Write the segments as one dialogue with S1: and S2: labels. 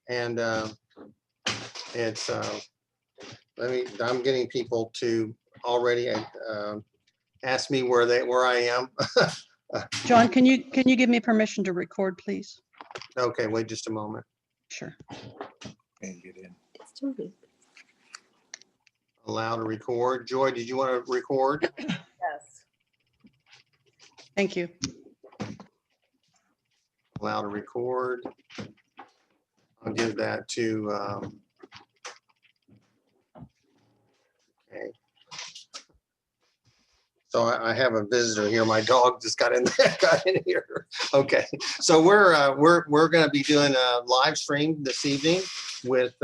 S1: and it's I'm getting people to already ask me where I am.
S2: John, can you give me permission to record, please?
S1: Okay, wait just a moment.
S2: Sure.
S3: And get in.
S1: Allow to record. Joy, did you want to record?
S4: Yes.
S2: Thank you.
S1: Allow to record. I'll give that to okay. So I have a visitor here. My dog just got in here. Okay, so we're going to be doing a live stream this evening with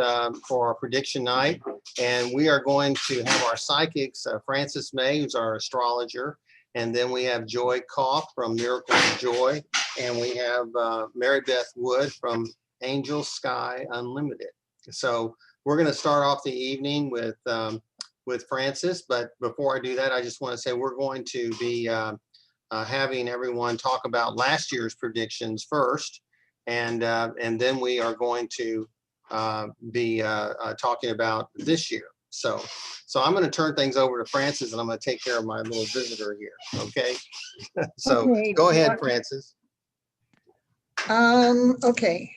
S1: for our prediction night, and we are going to have our psychics, Frances May, who's our astrologer, and then we have Joy Kauf from Miracle of Joy, and we have Mary Beth Wood from Angel Sky Unlimited. So we're going to start off the evening with Frances, but before I do that, I just want to say we're going to be having everyone talk about last year's predictions first, and then we are going to be talking about this year. So I'm going to turn things over to Frances, and I'm going to take care of my little visitor here. Okay. So
S5: Okay,
S1: go ahead, Frances.
S5: Okay.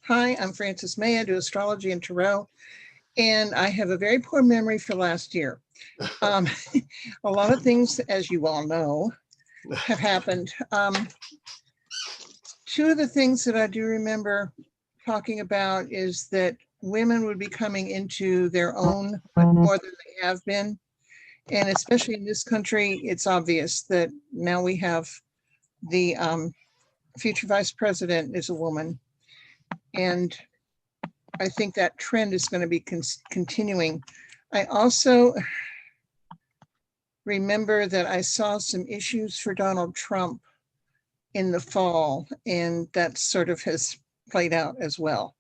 S5: Hi, I'm Frances May. I do astrology and tarot, and I have a very poor memory for last year. A lot of things, as you all know, have happened. Two of the things that I do remember talking about is that women would be coming into their own more than they have been. And especially in this country, it's obvious that now we have the future vice president is a woman. And I think that trend is going to be continuing. I also remember that I saw some issues for Donald Trump in the fall, and that sort of has played out as well.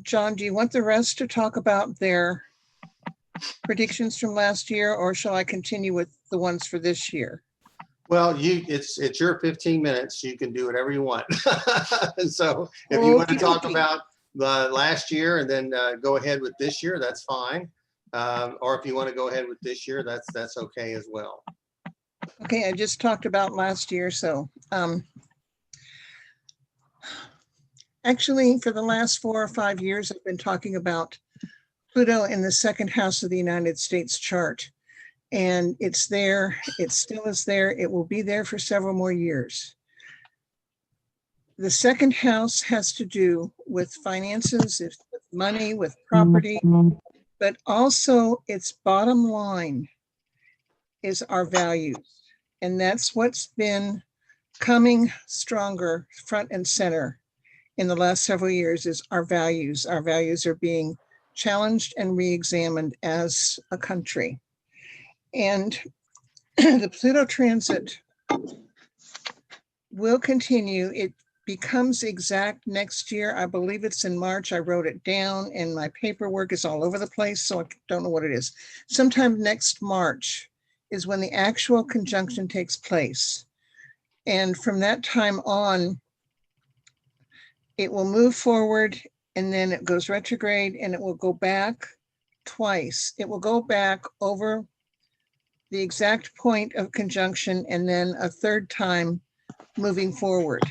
S5: John, do you want the rest to talk about their predictions from last year, or shall I continue with the ones for this year?
S1: Well, it's your 15 minutes. You can do whatever you want. So if you want to talk about the last year and then go ahead with this year, that's fine. Or if you want to go ahead with this year, that's okay as well.
S5: Okay, I just talked about last year. So actually, for the last 4 or 5 years, I've been talking about Pluto in the second house of the United States chart. And it's there, it still is there, it will be there for several more years. The second house has to do with finances, with money, with property, but also its bottom line is our values. And that's what's been coming stronger front and center in the last several years is our values. Our values are being challenged and re-examined as a country. And the Pluto transit will continue. It becomes exact next year. I believe it's in March. I wrote it down and my paperwork is all over the place, so I don't know what it is. Sometime next March is when the actual conjunction takes place. And from that time on, it will move forward and then it goes retrograde and it will go back twice. It will go back over the exact point of conjunction and then a third time moving forward.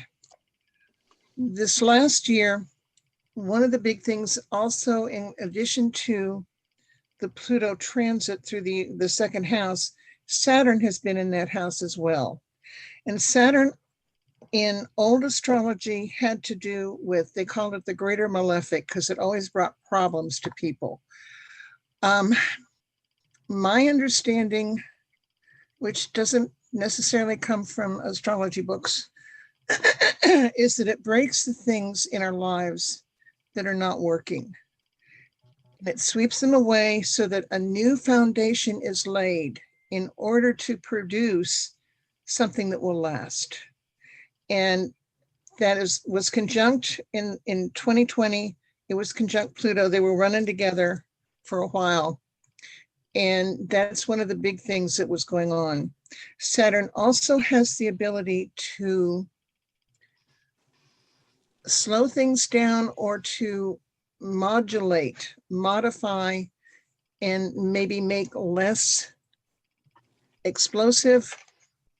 S5: This last year, one of the big things also, in addition to the Pluto transit through the second house, Saturn has been in that house as well. And Saturn in old astrology had to do with, they called it the greater malefic because it always brought problems to people. My understanding, which doesn't necessarily come from astrology books, is that it breaks the things in our lives that are not working. It sweeps them away so that a new foundation is laid in order to produce something that will last. And that was conjunct in 2020. It was conjunct Pluto. They were running together for a while. And that's one of the big things that was going on. Saturn also has the ability to slow things down or to modulate, modify, and maybe make less explosive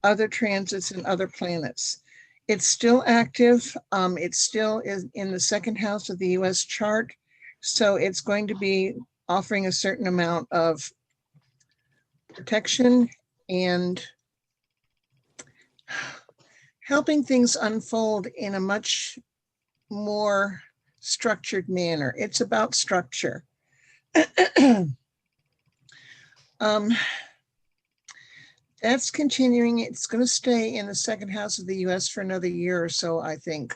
S5: other transits and other planets. It's still active. It still is in the second house of the US chart. So it's going to be offering a certain amount of protection and helping things unfold in a much more structured manner. It's about structure. That's continuing. It's going to stay in the second house of the US for another year or so, I think.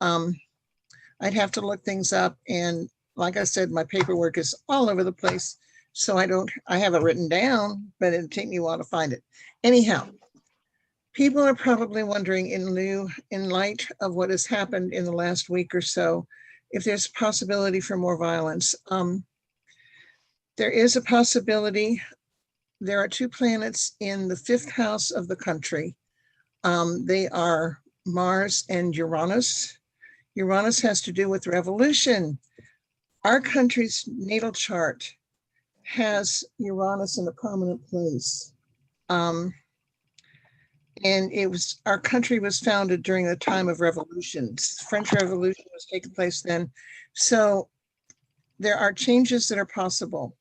S5: I'd have to look things up. And like I said, my paperwork is all over the place. So I have it written down, but it'll take me a while to find it. Anyhow, people are probably wondering in light of what has happened in the last week or so, if there's a possibility for more violence. There is a possibility. There are two planets in the fifth house of the country. They are Mars and Uranus. Uranus has to do with revolution. Our country's natal chart has Uranus in a prominent place. And our country was founded during the time of revolutions. French Revolution was taking place then. So there are changes that are possible.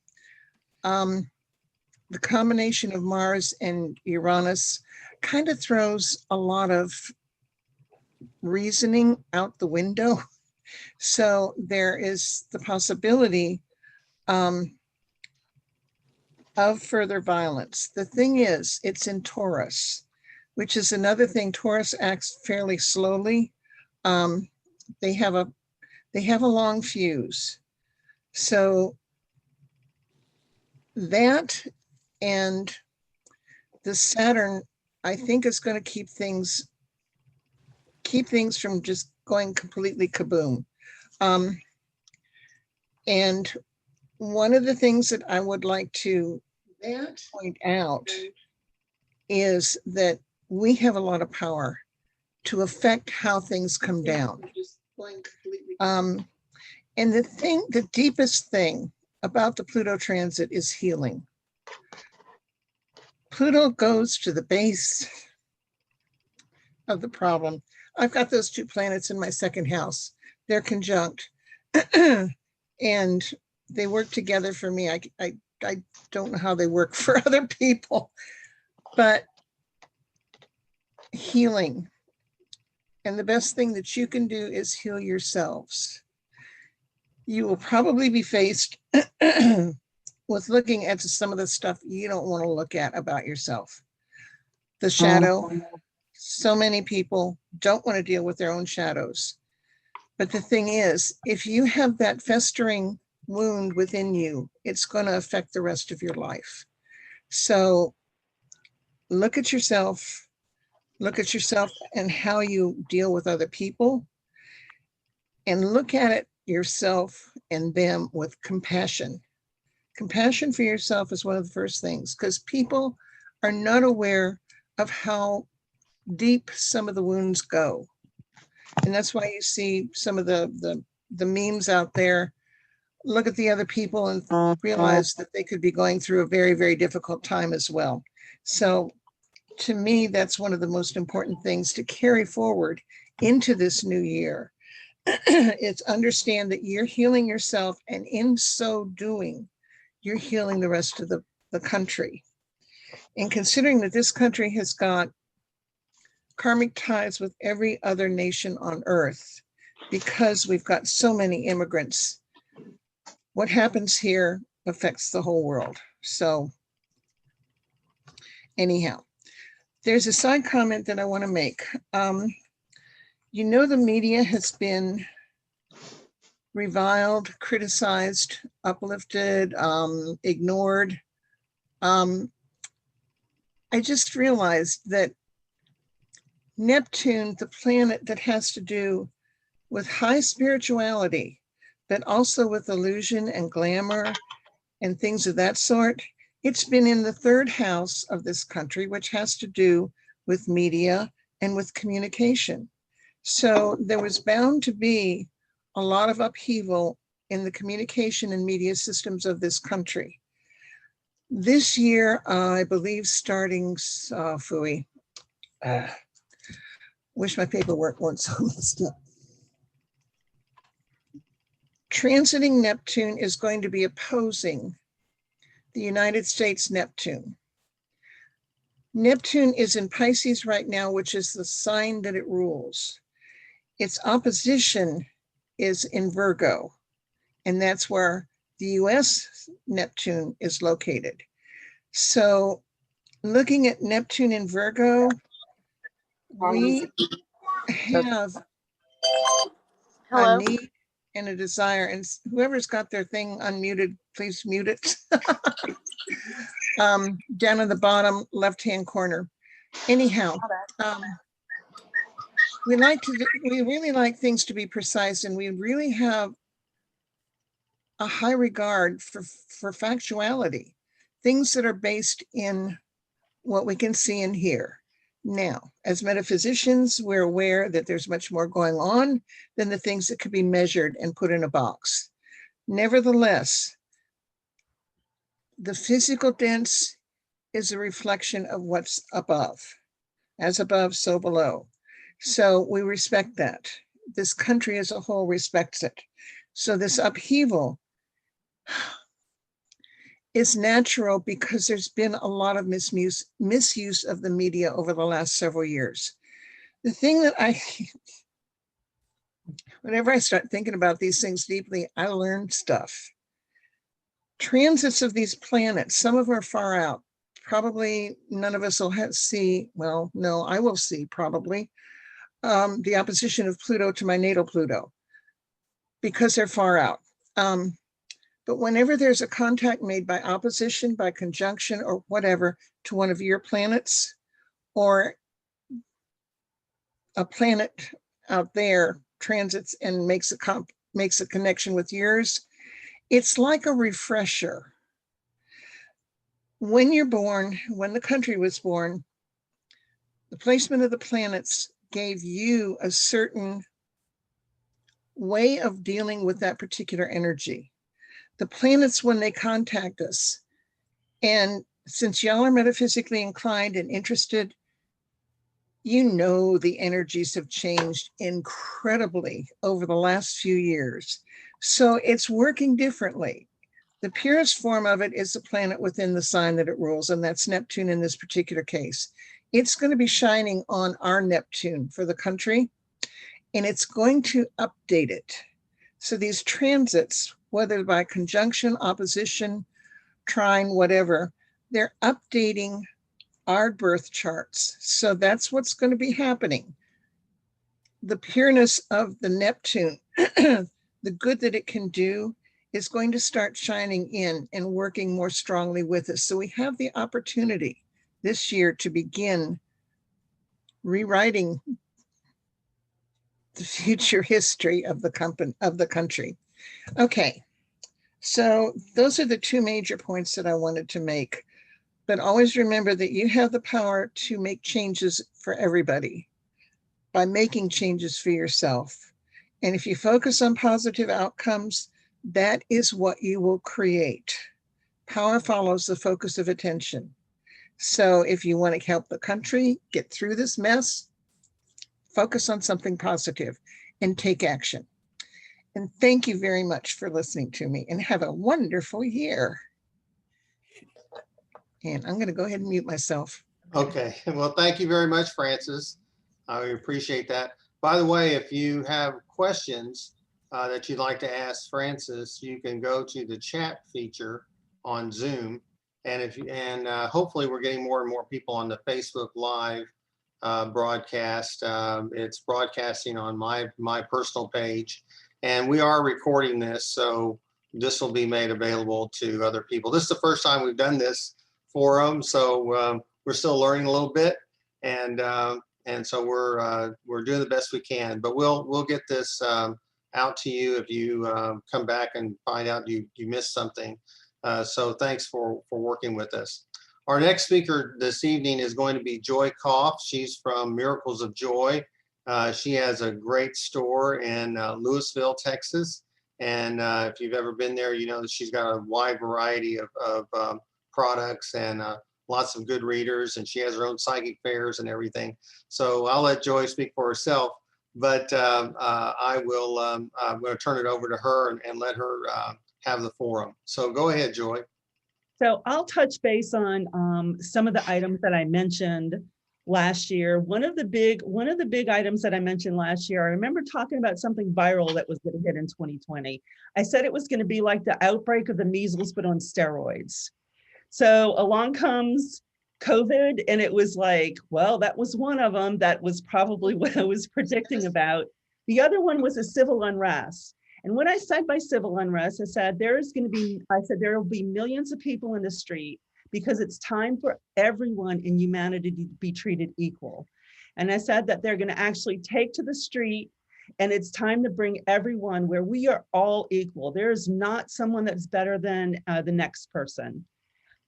S5: The combination of Mars and Uranus kind of throws a lot of reasoning out the window. So there is the possibility of further violence. The thing is, it's in Taurus, which is another thing. Taurus acts fairly slowly. They have a long fuse. So that and the Saturn, I think, is going to keep things from just going completely kaboom. And one of the things that I would like to point out is that we have a lot of power to affect how things come down. And the deepest thing about the Pluto transit is healing. Pluto goes to the base of the problem. I've got those two planets in my second house. They're conjunct and they work together for me. I don't know how they work for other people, but healing. And the best thing that you can do is heal yourselves. You will probably be faced with looking at some of the stuff you don't want to look at about yourself. The shadow. So many people don't want to deal with their own shadows. But the thing is, if you have that festering wound within you, it's going to affect the rest of your life. So look at yourself and how you deal with other people, and look at it yourself and them with compassion. Compassion for yourself is one of the first things, because people are not aware of how deep some of the wounds go. And that's why you see some of the memes out there. Look at the other people and realize that they could be going through a very, very difficult time as well. So to me, that's one of the most important things to carry forward into this new year. It's understand that you're healing yourself, and in so doing, you're healing the rest of the country. And considering that this country has got karmic ties with every other nation on earth, because we've got so many immigrants, what happens here affects the whole world. So anyhow, there's a side comment that I want to make. You know, the media has been reviled, criticized, uplifted, ignored. I just realized that Neptune, the planet that has to do with high spirituality, but also with illusion and glamour and things of that sort, it's been in the third house of this country, which has to do with media and with communication. So there was bound to be a lot of upheaval in the communication and media systems of this country. This year, I believe starting, phooey, wish my paperwork weren't so messed up. Transiting Neptune is going to be opposing the United States Neptune. Neptune is in Pisces right now, which is the sign that it rules. Its opposition is in Virgo, and that's where the US Neptune is located. So looking at Neptune in Virgo, we have a need and a desire, and whoever's got their thing unmuted, please mute it. Down in the bottom left-hand corner. Anyhow, we really like things to be precise, and we really have a high regard for factuality, things that are based in what we can see and hear. Now, as metaphysicians, we're aware that there's much more going on than the things that could be measured and put in a box. Nevertheless, the physical dense is a reflection of what's above. As above, so below. So we respect that. This country as a whole respects it. So this upheaval is natural because there's been a lot of misuse of the media over the last several years. The thing that whenever I start thinking about these things deeply, I learn stuff. Transits of these planets, some of them are far out. Probably none of us will see, well, no, I will see probably the opposition of Pluto to my natal Pluto because they're far out. But whenever there's a contact made by opposition, by conjunction or whatever to one of your planets, or a planet out there transits and makes a connection with yours, it's like a refresher. When you're born, when the country was born, the placement of the planets gave you a certain way of dealing with that particular energy. The planets, when they contact us, and since y'all are metaphysically inclined and interested, you know the energies have changed incredibly over the last few years. So it's working differently. The purest form of it is the planet within the sign that it rules, and that's Neptune in this particular case. It's going to be shining on our Neptune for the country, and it's going to update it. So these transits, whether by conjunction, opposition, trine, whatever, they're updating our birth charts. So that's what's going to be happening. The pureness of the Neptune, the good that it can do, is going to start shining in and working more strongly with us. So we have the opportunity this year to begin rewriting the future history of the country. Okay, so those are the two major points that I wanted to make. But always remember that you have the power to make changes for everybody by making changes for yourself. And if you focus on positive outcomes, that is what you will create. Power follows the focus of attention. So if you want to help the country get through this mess, focus on something positive and take action. And thank you very much for listening to me, and have a wonderful year. And I'm going to go ahead and mute myself.
S1: Okay, well, thank you very much, Frances. I appreciate that. By the way, if you have questions that you'd like to ask Frances, you can go to the chat feature on Zoom. And hopefully we're getting more and more people on the Facebook Live broadcast. It's broadcasting on my personal page, and we are recording this, so this will be made available to other people. This is the first time we've done this for them, so we're still learning a little bit, and so we're doing the best we can. But we'll get this out to you if you come back and find out you missed something. So thanks for working with us. Our next speaker this evening is going to be Joy Kauf. She's from Miracles of Joy, She has a great store in Louisville, Texas. And if you've ever been there, you know that she's got a wide variety of products and lots of good readers. And she has her own psychic fairs and everything. So I'll let Joy speak for herself. But I'm going to turn it over to her and let her have the forum. So go ahead, Joy.
S2: So I'll touch base on some of the items that I mentioned last year. One of the big items that I mentioned last year, I remember talking about something viral that was going to hit in 2020. I said it was going to be like the outbreak of the measles, but on steroids. So along comes COVID, and it was like, well, that was one of them. That was probably what I was predicting about. The other one was a civil unrest. And what I said by civil unrest, I said there will be millions of people in the street because it's time for everyone in humanity to be treated equal. And I said that they're going to actually take to the street, and it's time to bring everyone where we are all equal. There's not someone that's better than the next person.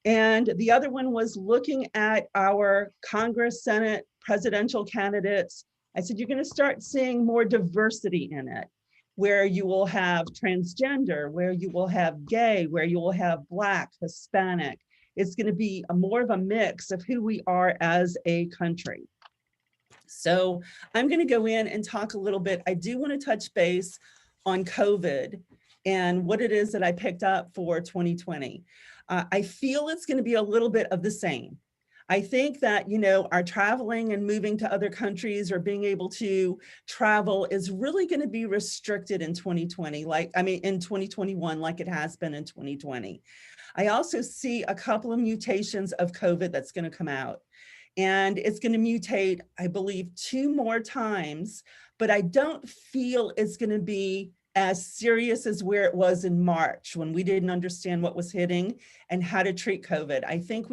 S2: And the other one was looking at our Congress, Senate, presidential candidates. I said, you're going to start seeing more diversity in it, where you will have transgender, where you will have gay, where you will have Black, Hispanic. It's going to be more of a mix of who we are as a country. So I'm going to go in and talk a little bit. I do want to touch base on COVID and what it is that I picked up for 2020. I feel it's going to be a little bit of the same. I think that, you know, our traveling and moving to other countries or being able to travel is really going to be restricted in 2020, in 2021, like it has been in 2020. I also see a couple of mutations of COVID that's going to come out. And it's going to mutate, I believe, 2 more times, but I don't feel it's going to be as serious as where it was in March when we didn't understand what was hitting and how to treat COVID. I think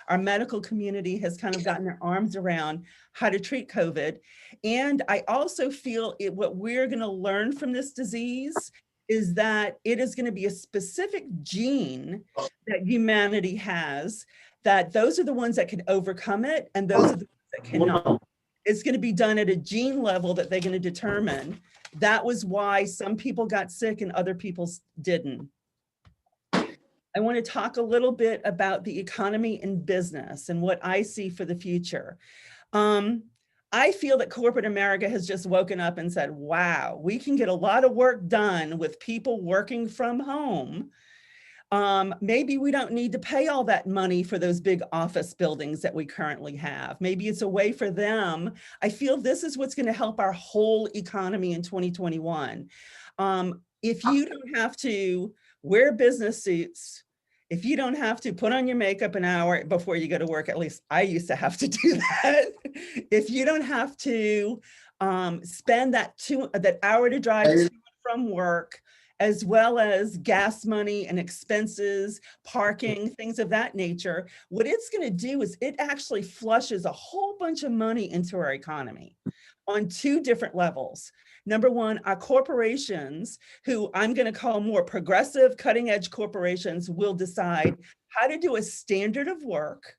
S2: our medical community has kind of gotten their arms around how to treat COVID. And I also feel what we're going to learn from this disease is that it is going to be a specific gene that humanity has, that those are the ones that can overcome it and those are the ones that cannot. It's going to be done at a gene level that they're going to determine. That was why some people got sick and other people didn't. I want to talk a little bit about the economy and business and what I see for the future. I feel that corporate America has just woken up and said, wow, we can get a lot of work done with people working from home. Maybe we don't need to pay all that money for those big office buildings that we currently have. Maybe it's a way for them. I feel this is what's going to help our whole economy in 2021. If you don't have to wear business suits, if you don't have to put on your makeup an hour before you go to work, at least I used to have to do that. If you don't have to spend that hour to drive to and from work, as well as gas money and expenses, parking, things of that nature, what it's going to do is it actually flushes a whole bunch of money into our economy on 2 different levels. Number one, our corporations, who I'm going to call more progressive, cutting edge corporations, will decide how to do a standard of work,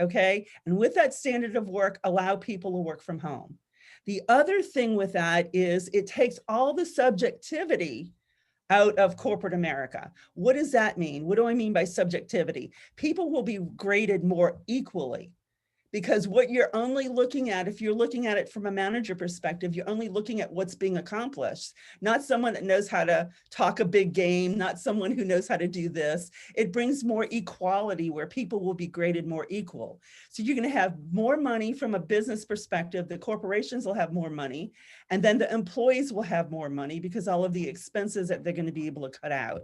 S2: okay? And with that standard of work, allow people to work from home. The other thing with that is it takes all the subjectivity out of corporate America. What does that mean? What do I mean by subjectivity? People will be graded more equally, because what you're only looking at, if you're looking at it from a manager perspective, you're only looking at what's being accomplished, not someone that knows how to talk a big game, not someone who knows how to do this. It brings more equality where people will be graded more equal. So you're going to have more money from a business perspective. The corporations will have more money, and then the employees will have more money because all of the expenses that they're going to be able to cut out.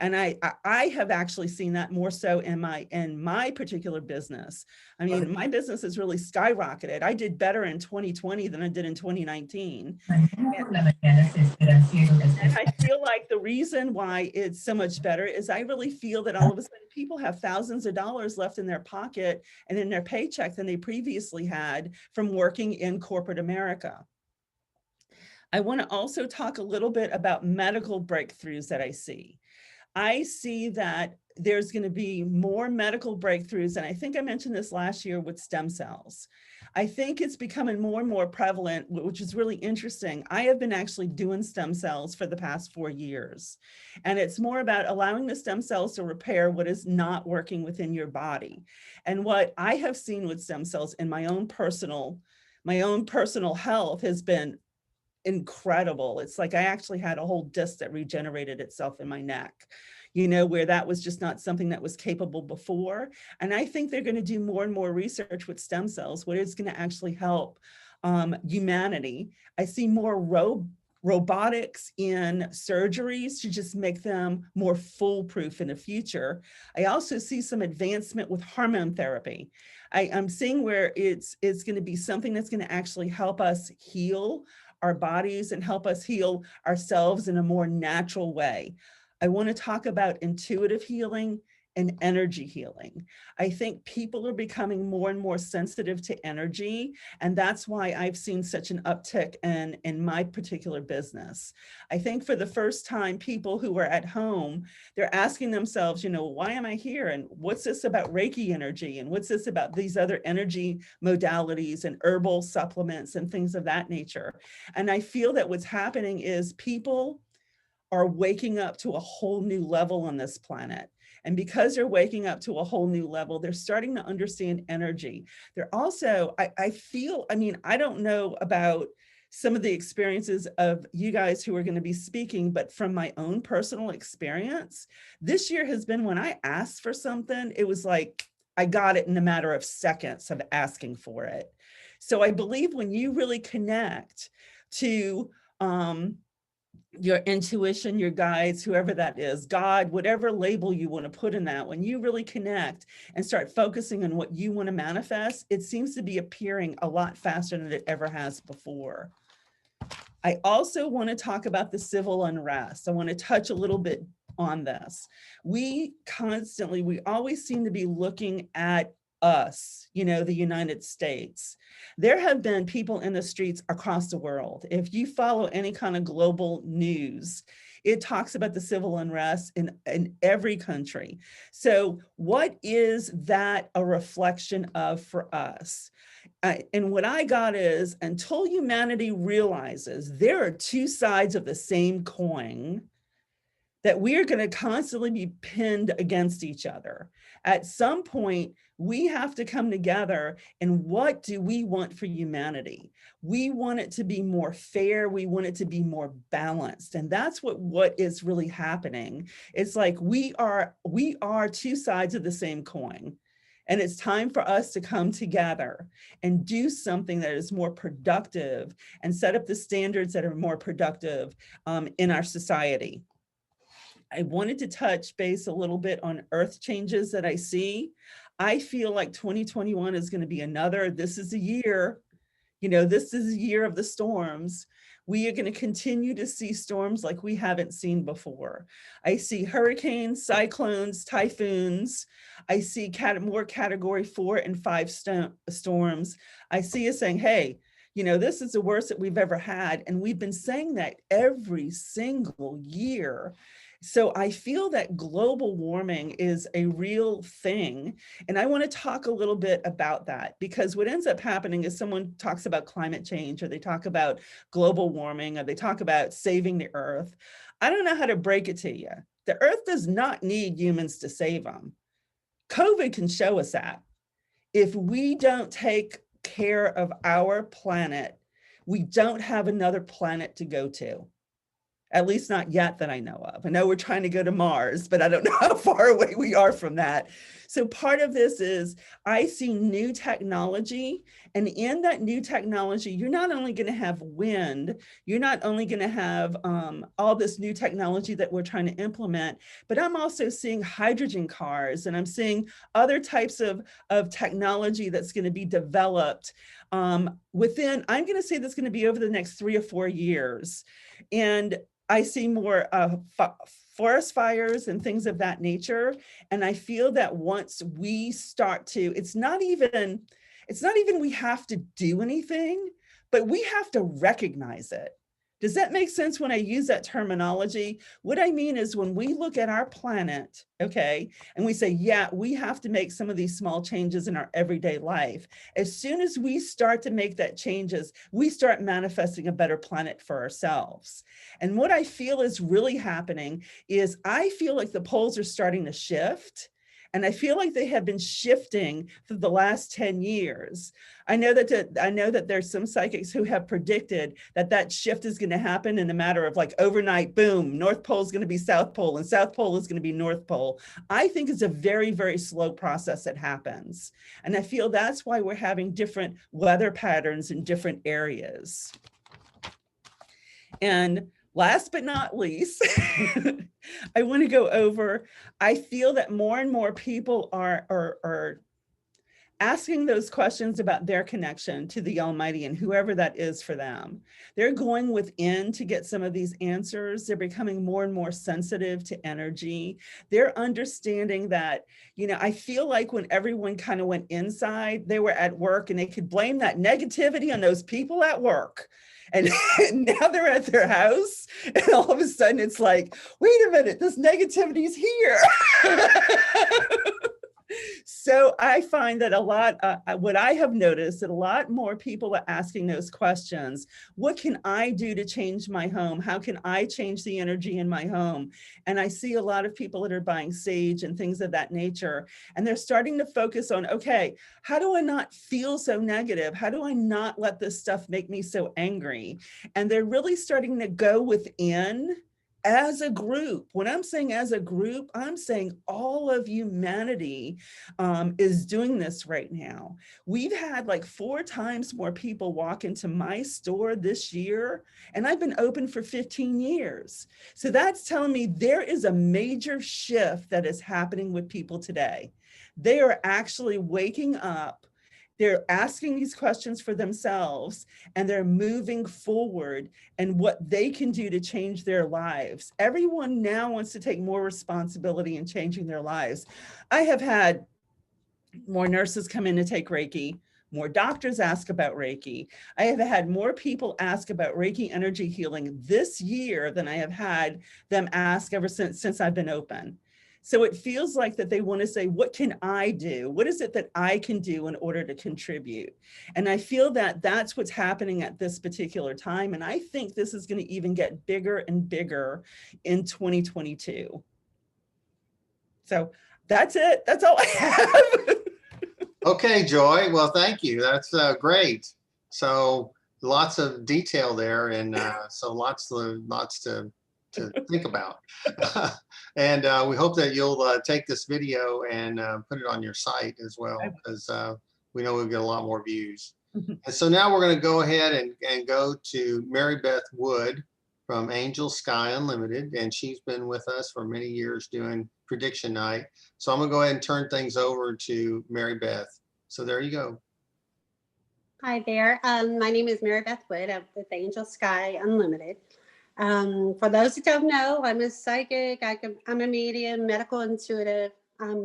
S2: And I have actually seen that more so in my particular business. I mean, my business has really skyrocketed. I did better in 2020 than I did in 2019. And I feel like the reason why it's so much better is I really feel that all of a sudden people have thousands of dollars left in their pocket and in their paycheck than they previously had from working in corporate America. I want to also talk a little bit about medical breakthroughs that I see. I see that there's going to be more medical breakthroughs, and I think I mentioned this last year with stem cells. I think it's becoming more and more prevalent, which is really interesting. I have been actually doing stem cells for the past 4 years, and it's more about allowing the stem cells to repair what is not working within your body. And what I have seen with stem cells in my own personal health has been incredible. It's like I actually had a whole disc that regenerated itself in my neck, where that was just not something that was capable before. And I think they're going to do more and more research with stem cells, what is going to actually help humanity. I see more robotics in surgeries to just make them more foolproof in the future. I also see some advancement with hormone therapy. I'm seeing where it's going to be something that's going to actually help us heal our bodies and help us heal ourselves in a more natural way. I want to talk about intuitive healing and energy healing. I think people are becoming more and more sensitive to energy, and that's why I've seen such an uptick in my particular business. I think for the first time, people who are at home, they're asking themselves, why am I here? And what's this about Reiki energy? And what's this about these other energy modalities and herbal supplements and things of that nature? And I feel that what's happening is people are waking up to a whole new level on this planet. And because they're waking up to a whole new level, they're starting to understand energy. They're also, I feel, I don't know about some of the experiences of you guys who are going to be speaking, but from my own personal experience, this year has been when I asked for something, it was like, I got it in a matter of seconds of asking for it. So I believe when you really connect to, your intuition, your guides, whoever that is, God, whatever label you want to put in that, when you really connect and start focusing on what you want to manifest, it seems to be appearing a lot faster than it ever has before. I also want to talk about the civil unrest. I want to touch a little bit on this. We always seem to be looking at us, the United States. There have been people in the streets across the world. If you follow any kind of global news, it talks about the civil unrest in every country. So what is that a reflection of for us? And what I got is, until humanity realizes there are two sides of the same coin, that we are going to constantly be pinned against each other. At some point, we have to come together, and what do we want for humanity? We want it to be more fair. We want it to be more balanced. And that's what is really happening. It's like we are two sides of the same coin. And it's time for us to come together and do something that is more productive and set up the standards that are more productive in our society. I wanted to touch base a little bit on earth changes that I see. I feel like 2021 is going to be this is a year, this is a year of the storms. We are going to continue to see storms like we haven't seen before. I see hurricanes, cyclones, typhoons. I see more category 4 and 5 storms. I see us saying, hey, this is the worst that we've ever had. And we've been saying that every single year. So I feel that global warming is a real thing. And I want to talk a little bit about that, because what ends up happening is someone talks about climate change, or they talk about global warming, or they talk about saving the earth. I don't know how to break it to you. The earth does not need humans to save them. COVID can show us that. If we don't take care of our planet, we don't have another planet to go to. At least not yet that I know of. I know we're trying to go to Mars, but I don't know how far away we are from that. So part of this is I see new technology, and in that new technology, you're not only going to have wind, you're not only going to have all this new technology that we're trying to implement, but I'm also seeing hydrogen cars, and I'm seeing other types of technology that's going to be developed within, I'm going to say that's going to be over the next 3 or 4 years. And I see more forest fires and things of that nature. And I feel that once we start to, it's not even we have to do anything, but we have to recognize it. Does that make sense when I use that terminology? What I mean is when we look at our planet, okay, and we say, yeah, we have to make some of these small changes in our everyday life. As soon as we start to make that changes, we start manifesting a better planet for ourselves. And what I feel is really happening is I feel like the poles are starting to shift. And I feel like they have been shifting for the last 10 years. I know that there's some psychics who have predicted that that shift is going to happen in a matter of like overnight, boom, North Pole is going to be South Pole and South Pole is going to be North Pole. I think it's a very, very slow process that happens. And I feel that's why we're having different weather patterns in different areas. And last but not least, I want to go over, I feel that more and more people are asking those questions about their connection to the Almighty and whoever that is for them. They're going within to get some of these answers. They're becoming more and more sensitive to energy. They're understanding that, you know, I feel like when everyone kind of went inside, they were at work and they could blame that negativity on those people at work. And now they're at their house and all of a sudden it's like, wait a minute, this negativity is here. So I find that a lot, what I have noticed that a lot more people are asking those questions. What can I do to change my home? How can I change the energy in my home? And I see a lot of people that are buying sage and things of that nature. And they're starting to focus on, okay, how do I not feel so negative? How do I not let this stuff make me so angry? And they're really starting to go within as a group. When I'm saying as a group, I'm saying all of humanity is doing this right now. We've had like 4 times more people walk into my store this year, and I've been open for 15 years. So that's telling me there is a major shift that is happening with people today. They are actually waking up. They're asking these questions for themselves and they're moving forward and what they can do to change their lives. Everyone now wants to take more responsibility in changing their lives. I have had more nurses come in to take Reiki, more doctors ask about Reiki. I have had more people ask about Reiki energy healing this year than I have had them ask ever since I've been open. So it feels like that they want to say, what can I do? What is it that I can do in order to contribute? And I feel that that's what's happening at this particular time. And I think this is going to even get bigger and bigger in 2022. So that's it. That's all I have.
S1: Okay, Joy. Well, thank you. That's great. So lots of detail there, and so lots to think about. And we hope that you'll take this video and put it on your site as well, because we know we'll get a lot more views. And so now we're going to go ahead and go to Mary Beth Wood from Angel Sky Unlimited, and she's been with us for many years doing prediction night. So I'm going to go ahead and turn things over to Mary Beth. So there you go.
S4: Hi there. My name is Mary Beth Wood. I'm with Angel Sky Unlimited. For those who don't know, I'm a psychic, I'm a medium, medical intuitive,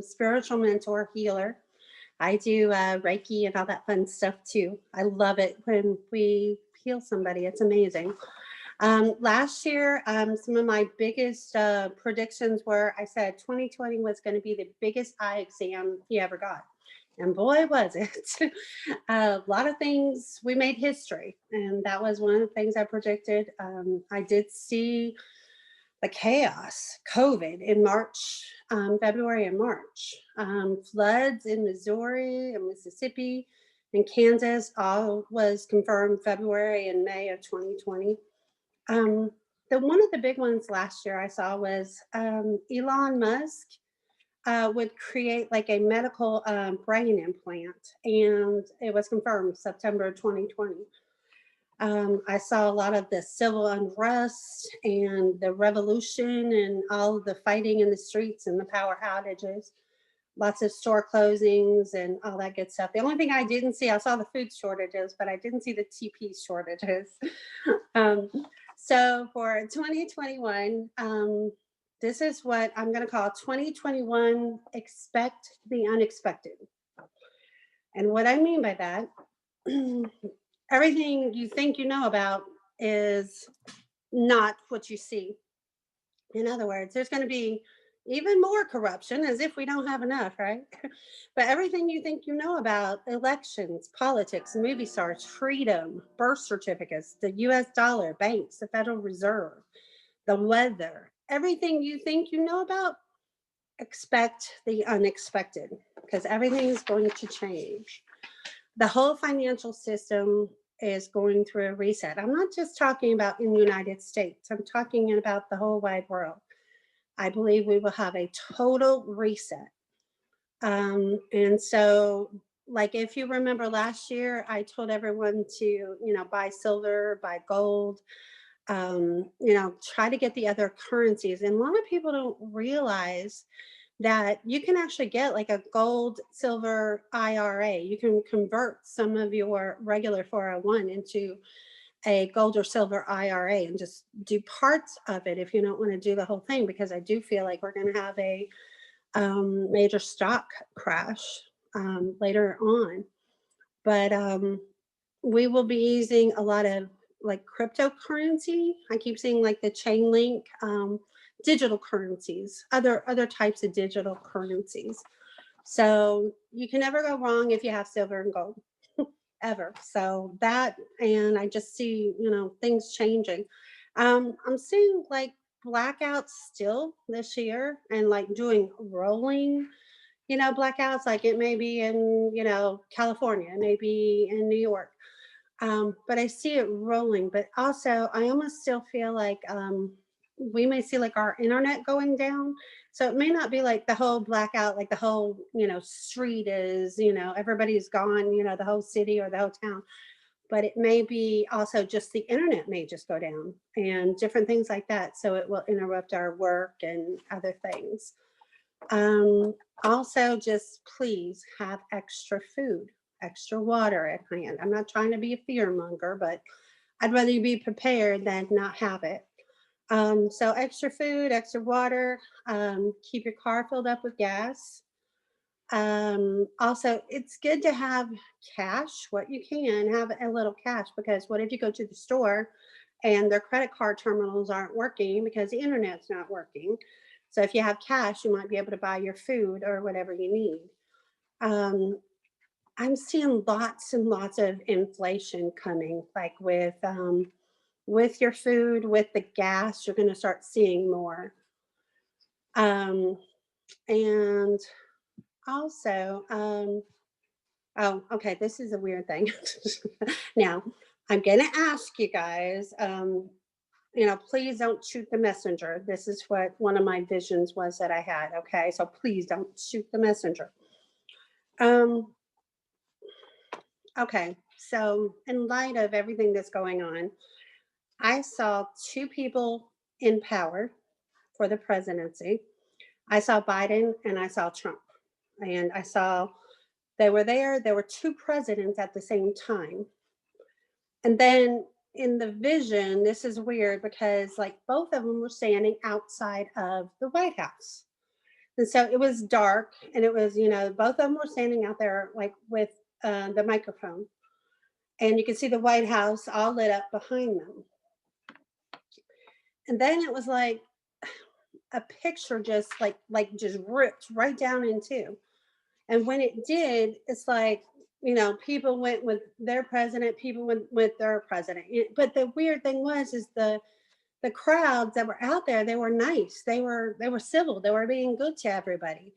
S4: spiritual mentor, healer. I do Reiki and all that fun stuff too. I love it when we heal somebody. It's amazing. Last year, some of my biggest predictions were, I said 2020 was going to be the biggest eye exam you ever got. And boy, was it. A lot of things, we made history. And that was one of the things I predicted. I did see the chaos, COVID in March, February and March. Floods in Missouri and Mississippi and Kansas, all was confirmed February and May of 2020. One of the big ones last year I saw was Elon Musk would create like a medical brain implant, and it was confirmed September 2020. I saw a lot of the civil unrest and the revolution and all of the fighting in the streets and the power outages, lots of store closings and all that good stuff. The only thing I didn't see, I saw the food shortages, but I didn't see the TP shortages. So for 2021, this is what I'm going to call 2021, expect the unexpected. And what I mean by that, everything you think you know about is not what you see. In other words, there's going to be even more corruption, as if we don't have enough, right? But everything you think you know about elections, politics, movie stars, freedom, birth certificates, the US dollar, banks, the Federal Reserve, the weather, everything you think you know about, expect the unexpected, because everything is going to change. The whole financial system is going through a reset. I'm not just talking about in the United States, I'm talking about the whole wide world. I believe we will have a total reset. And so, like, if you remember last year, I told everyone to, buy silver, buy gold, try to get the other currencies. And a lot of people don't realize that you can actually get like a gold, silver IRA. You can convert some of your regular 401 into a gold or silver IRA and just do parts of it if you don't want to do the whole thing, because I do feel like we're going to have a major stock crash later on. But we will be using a lot of like cryptocurrency. I keep seeing like the chain link, digital currencies, other types of digital currencies. So you can never go wrong if you have silver and gold. Ever. So that, and I just see, things changing. I'm seeing like blackouts still this year, and like doing rolling, blackouts, like it may be in, California, maybe in New York. But I see it rolling, but also I almost still feel like we may see like our internet going down. So it may not be like the whole blackout, like the whole, street is, everybody's gone, the whole city or the whole town. But it may be also just the internet may just go down and different things like that. So it will interrupt our work and other things. Also, just please have extra food, extra water at hand. I'm not trying to be a fear monger, but I'd rather you be prepared than not have it. So extra food, extra water, keep your car filled up with gas. Also, it's good to have cash, what you can have a little cash, because what if you go to the store and their credit card terminals aren't working because the internet's not working? So if you have cash, you might be able to buy your food or whatever you need. I'm seeing lots and lots of inflation coming, like with your food, with the gas, you're going to start seeing more. And also, oh, okay, this is a weird thing. Now, I'm going to ask you guys, please don't shoot the messenger. This is what one of my visions was that I had. Okay, so please don't shoot the messenger. Okay, so in light of everything that's going on, I saw two people in power for the presidency. I saw Biden and I saw Trump. And I saw they were there. There were two presidents at the same time. And then in the vision, this is weird because like both of them were standing outside of the White House. And so it was dark, and it was, both of them were standing out there like with the microphone. And you could see the White House all lit up behind them. And then it was like a picture just like just ripped right down in two. And when it did, it's like, people went with their president, people went with their president. But the weird thing is the crowds that were out there, they were nice. They were civil. They were being good to everybody.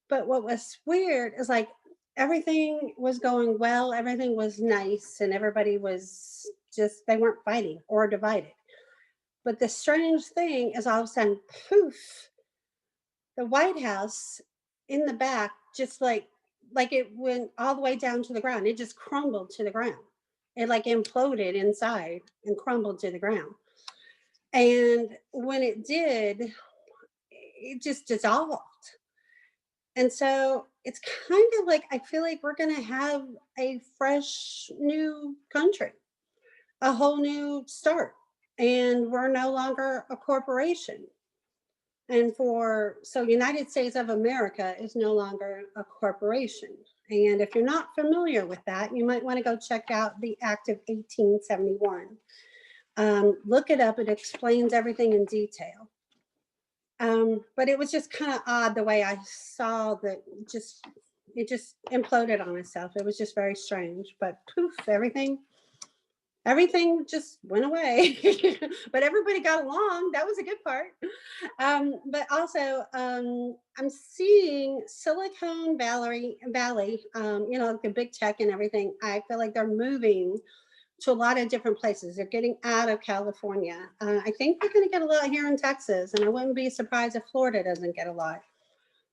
S4: But what was weird is like everything was going well. Everything was nice. And everybody was just, they weren't fighting or divided. But the strange thing is all of a sudden, poof, the White House in the back, just like it went all the way down to the ground. It just crumbled to the ground. It like imploded inside and crumbled to the ground. And when it did, it just dissolved. And so it's kind of like, I feel like we're going to have a fresh new country, a whole new start. And we're no longer a corporation. And so United States of America is no longer a corporation. And if you're not familiar with that, you might want to go check out the Act of 1871. Look it up. It explains everything in detail. But it was just kind of odd the way I saw that it just imploded on itself. It was just very strange, but poof, everything just went away. But everybody got along. That was a good part. But also, I'm seeing Silicon Valley, you know, the big tech and everything. I feel like they're moving to a lot of different places. They're getting out of California. I think we're going to get a lot here in Texas, and I wouldn't be surprised if Florida doesn't get a lot.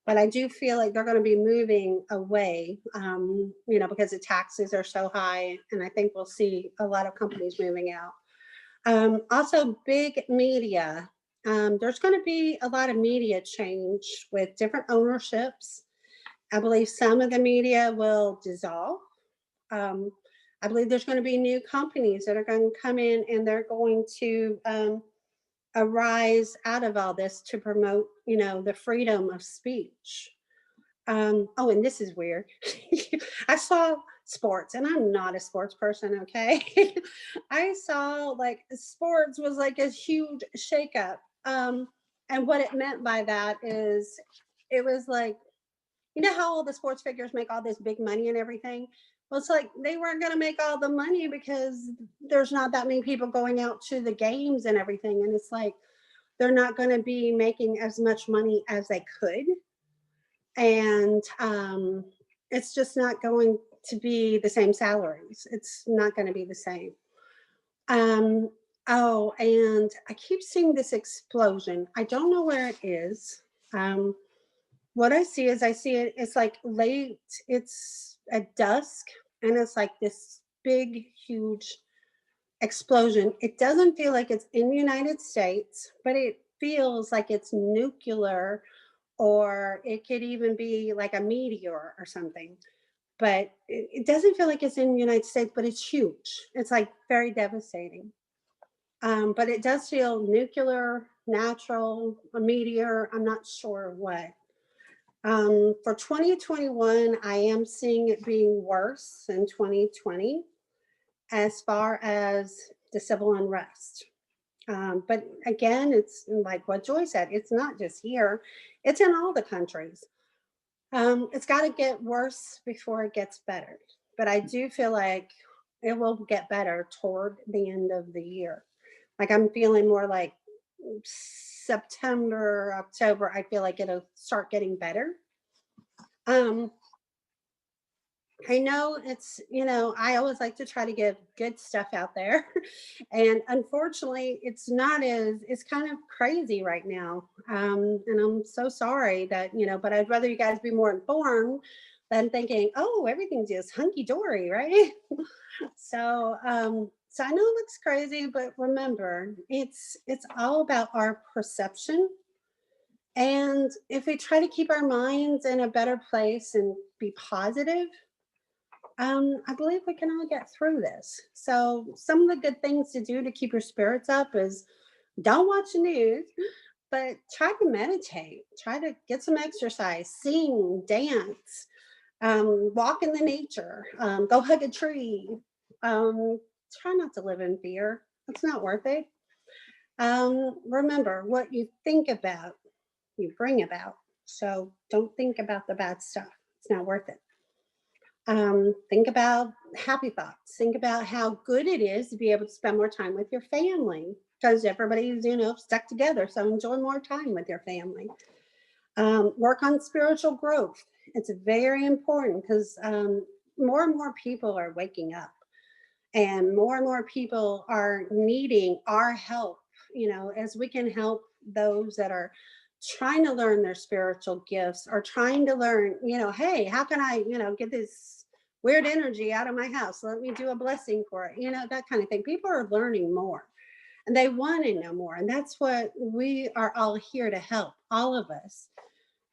S4: But I do feel like they're going to be moving away, you know, because the taxes are so high, and I think we'll see a lot of companies moving out. Also, big media. There's going to be a lot of media change with different ownerships. I believe some of the media will dissolve. I believe there's going to be new companies that are going to come in, and they're going to arise out of all this to promote, you know, the freedom of speech. Oh, and this is weird. I saw sports, and I'm not a sports person, okay? I saw like sports was like a huge shakeup. And what it meant by that is it was like, you know how all the sports figures make all this big money and everything? Well, it's like they weren't going to make all the money because there's not that many people going out to the games and everything. And it's like they're not going to be making as much money as they could. And it's just not going to be the same salaries. It's not going to be the same. Oh, and I keep seeing this explosion. I don't know where it is. What I see is it's like late, it's at dusk, and it's like this big, huge explosion. It doesn't feel like it's in the United States, but it feels like it's nuclear, or it could even be like a meteor or something. But it doesn't feel like it's in the United States, but it's huge. It's like very devastating. But it does feel nuclear, natural, a meteor, I'm not sure what. For 2021, I am seeing it being worse than 2020 as far as the civil unrest. But again, it's like what Joy said, it's not just here, it's in all the countries. It's got to get worse before it gets better. But I do feel like it will get better toward the end of the year. Like I'm feeling more like September, October, I feel like it'll start getting better. I know it's, you know, I always like to try to give good stuff out there. And unfortunately, it's kind of crazy right now. And I'm so sorry that, you know, but I'd rather you guys be more informed than thinking, oh, everything's just hunky dory, right? So I know it looks crazy, but remember, it's all about our perception. And if we try to keep our minds in a better place and be positive, I believe we can all get through this. So some of the good things to do to keep your spirits up is don't watch the news, but try to meditate, try to get some exercise, sing, dance, walk in the nature, go hug a tree. Try not to live in fear. It's not worth it. Remember, what you think about, you bring about. So don't think about the bad stuff. It's not worth it. Think about happy thoughts. Think about how good it is to be able to spend more time with your family, because everybody's, you know, stuck together. So enjoy more time with your family. Work on spiritual growth. It's very important because more and more people are waking up, and more people are needing our help, you know, as we can help those that are trying to learn their spiritual gifts, or trying to learn, you know, hey, how can I, you know, get this weird energy out of my house? Let me do a blessing for it, you know, that kind of thing. People are learning more, and they want to know more. And that's what we are all here to help, all of us.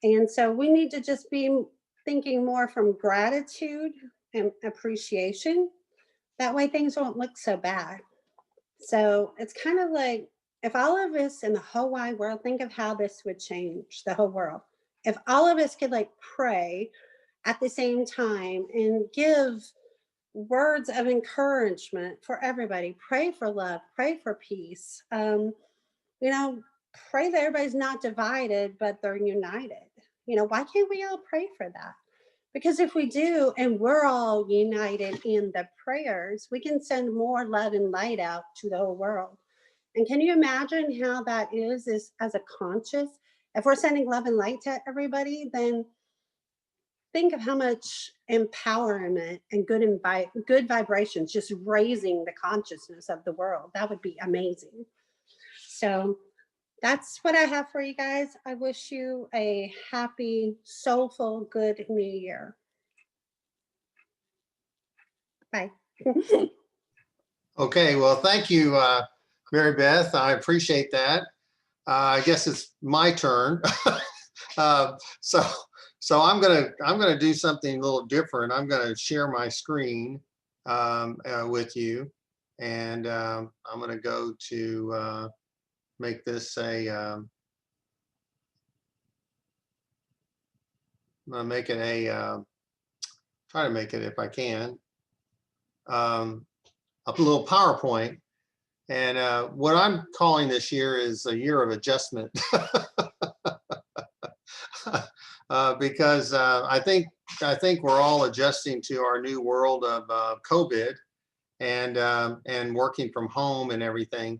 S4: And so we need to just be thinking more from gratitude and appreciation. That way things won't look so bad. So it's kind of like, if all of us in the whole wide world, think of how this would change the whole world. If all of us could like pray at the same time and give words of encouragement for everybody. Pray for love, pray for peace. You know, pray that everybody's not divided, but they're united. You know, why can't we all pray for that? Because if we do, and we're all united in the prayers, we can send more love and light out to the whole world. And can you imagine how that is as a conscious? If we're sending love and light to everybody, then think of how much empowerment and good vibrations, just raising the consciousness of the world. That would be amazing. So that's what I have for you guys. I wish you a happy, soulful, good new year. Bye.
S1: Okay, well, thank you, Mary Beth. I appreciate that. I guess it's my turn. So I'm gonna do something a little different. I'm gonna share my screen with you, and I'm gonna go to make this a. I'm gonna make it a. Try to make it if I can. A little PowerPoint, and what I'm calling this year is a year of adjustment. Because I think we're all adjusting to our new world of Kobit and working from home and everything.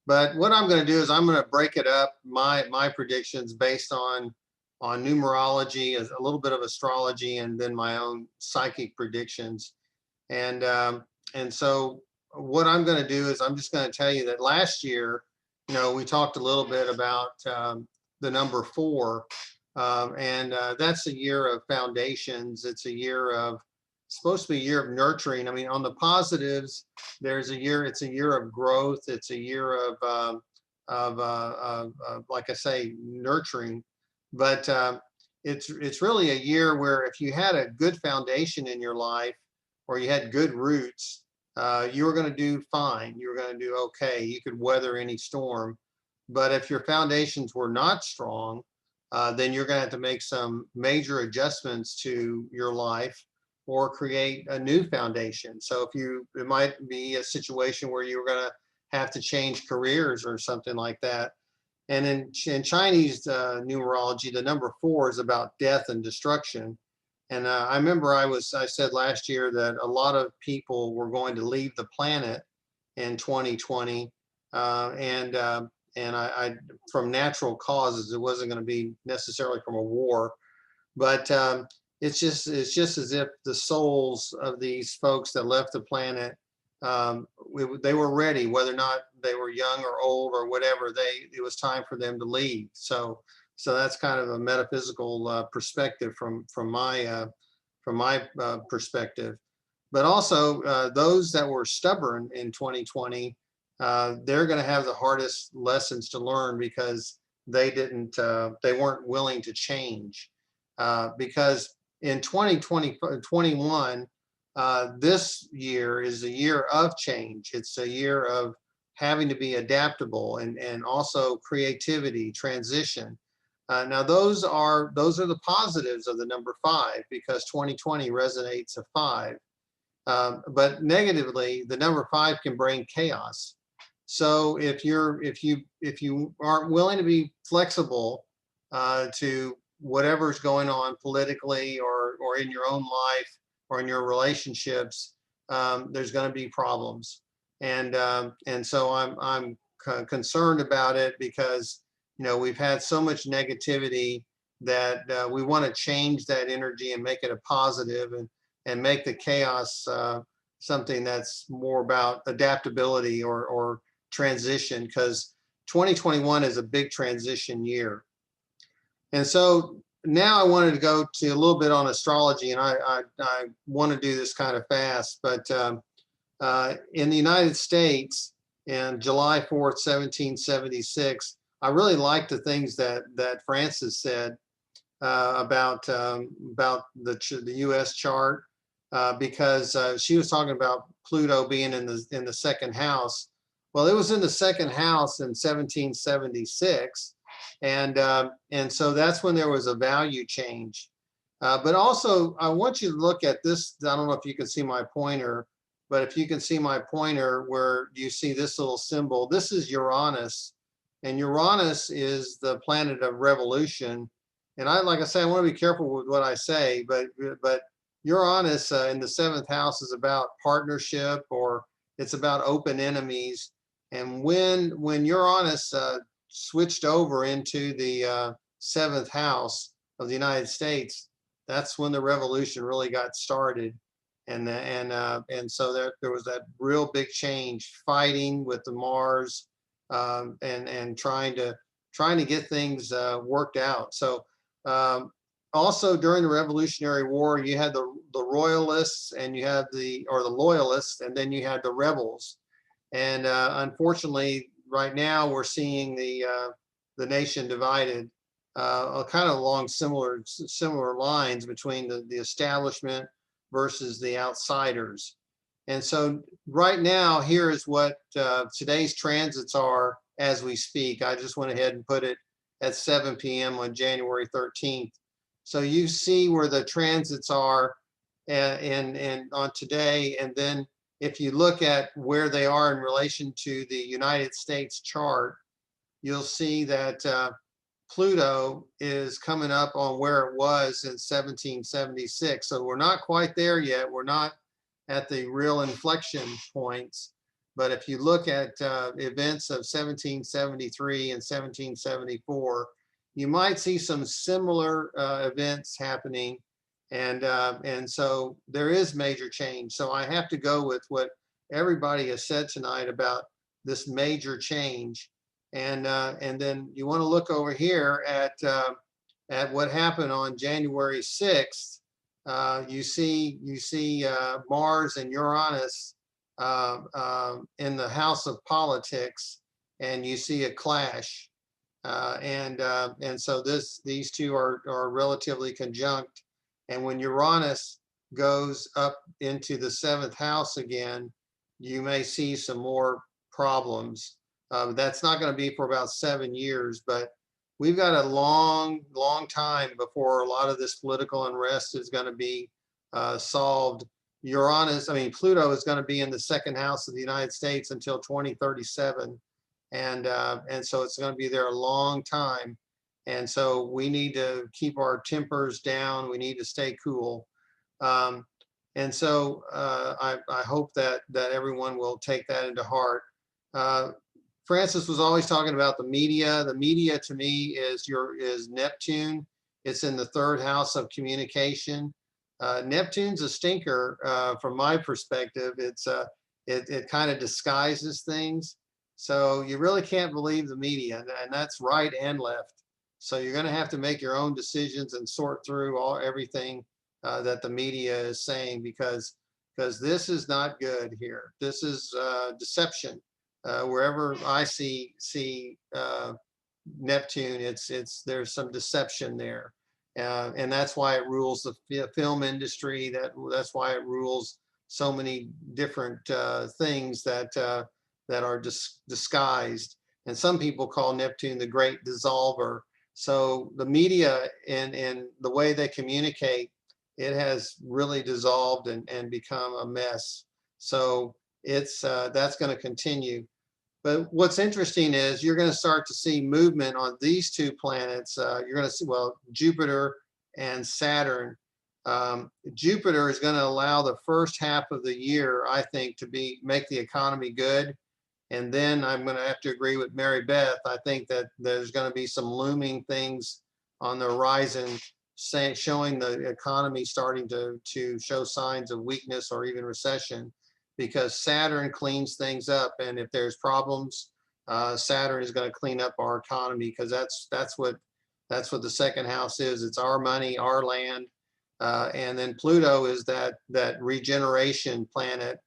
S1: But what I'm going to do is I'm going to break it up, my predictions based on numerology, a little bit of astrology, and then my own psychic predictions. And so what I'm going to do is I'm just going to tell you that last year, you know, we talked a little bit about the number 4. And that's a year of foundations. It's supposed to be a year of nurturing. I mean, on the positives, it's a year of growth. It's a year of like I say, nurturing. But it's really a year where if you had a good foundation in your life, or you had good roots, you were going to do fine. You were going to do okay. You could weather any storm. But if your foundations were not strong, then you're going to have to make some major adjustments to your life or create a new foundation. So it might be a situation where you're going to have to change careers or something like that. And in Chinese numerology, the number 4 is about death and destruction. And I remember I said last year that a lot of people were going to leave the planet in 2020. And I from natural causes. It wasn't going to be necessarily from a war, but it's just as if the souls of these folks that left the planet, they were ready, whether or not they were young or old or whatever. It was time for them to leave. So that's kind of a metaphysical perspective from my perspective. But also those that were stubborn in 2020. They're going to have the hardest lessons to learn because they weren't willing to change. Because in 2021, this year is a year of change. It's a year of having to be adaptable and also creativity, transition. Now those are the positives of the number 5, because 2020 resonates a 5. But negatively, the number 5 can bring chaos. So if you aren't willing to be flexible to whatever's going on politically or in your own life or in your relationships, there's going to be problems. And so I'm concerned about it because, you know, we've had so much negativity that we want to change that energy and make it a positive and make the chaos something that's more about adaptability or transition, because 2021 is a big transition year. And so now I wanted to go to a little bit on astrology, and I want to do this kind of fast, but in the United States, in July 4th, 1776, I really like the things that Frances said about the U.S. chart, because she was talking about Pluto being in the second house. Well, it was in the second house in 1776, and so that's when there was a value change. But also, I want you to look at this. I don't know if you can see my pointer, but if you can see my pointer where you see this little symbol, this is Uranus. And Uranus is the planet of revolution. And like I say, I want to be careful with what I say, but Uranus in the 7th house is about partnership, or it's about open enemies. And when Uranus switched over into the 7th house of the United States, that's when the revolution really got started. And so there was that real big change, fighting with the Mars, and trying to get things worked out. So also during the Revolutionary War, you had the royalists, and you had the loyalists, and then you had the rebels. And unfortunately, right now we're seeing the nation divided, kind of along similar lines between the establishment versus the outsiders. And so right now, here is what today's transits are as we speak. I just went ahead and put it at 7 p.m. on January 13th. So you see where the transits are and on today. And then if you look at where they are in relation to the United States chart, you'll see that Pluto is coming up on where it was in 1776. So we're not quite there yet. We're not at the real inflection points. But if you look at events of 1773 and 1774, you might see some similar events happening. And so there is major change. So I have to go with what everybody has said tonight about this major change. And then you want to look over here at what happened on January 6th. You see Mars and Uranus in the house of politics, and you see a clash. And so these two are relatively conjunct. And when Uranus goes up into the 7th house again, you may see some more problems. That's not going to be for about 7 years, but we've got a long time before a lot of this political unrest is going to be solved. Pluto is going to be in the 2nd house of the United States until 2037. And so it's going to be there a long time. And so we need to keep our tempers down. We need to stay cool. And so I hope that everyone will take that into heart. Francis was always talking about the media. The media to me is Neptune. It's in the 3rd house of communication. Neptune's a stinker from my perspective. It kind of disguises things. So you really can't believe the media, and that's right and left. So you're going to have to make your own decisions and sort through everything that the media is saying, because this is not good here. This is deception. Wherever I see Neptune, there's some deception there, and that's why it rules the film industry. That's why it rules so many different things that are disguised. And some people call Neptune the great dissolver. So the media and the way they communicate, it has really dissolved and become a mess. So that's going to continue. But what's interesting is you're going to start to see movement on these 2 planets. You're going to see, Jupiter and Saturn. Jupiter is going to allow the first half of the year, I think, to make the economy good. And then I'm going to have to agree with Mary Beth. I think that there's going to be some looming things on the horizon showing the economy starting to show signs of weakness or even recession, because Saturn cleans things up. And if there's problems, Saturn is going to clean up our economy, because that's what the 2nd house is. It's our money, our land. And then Pluto is that regeneration planet,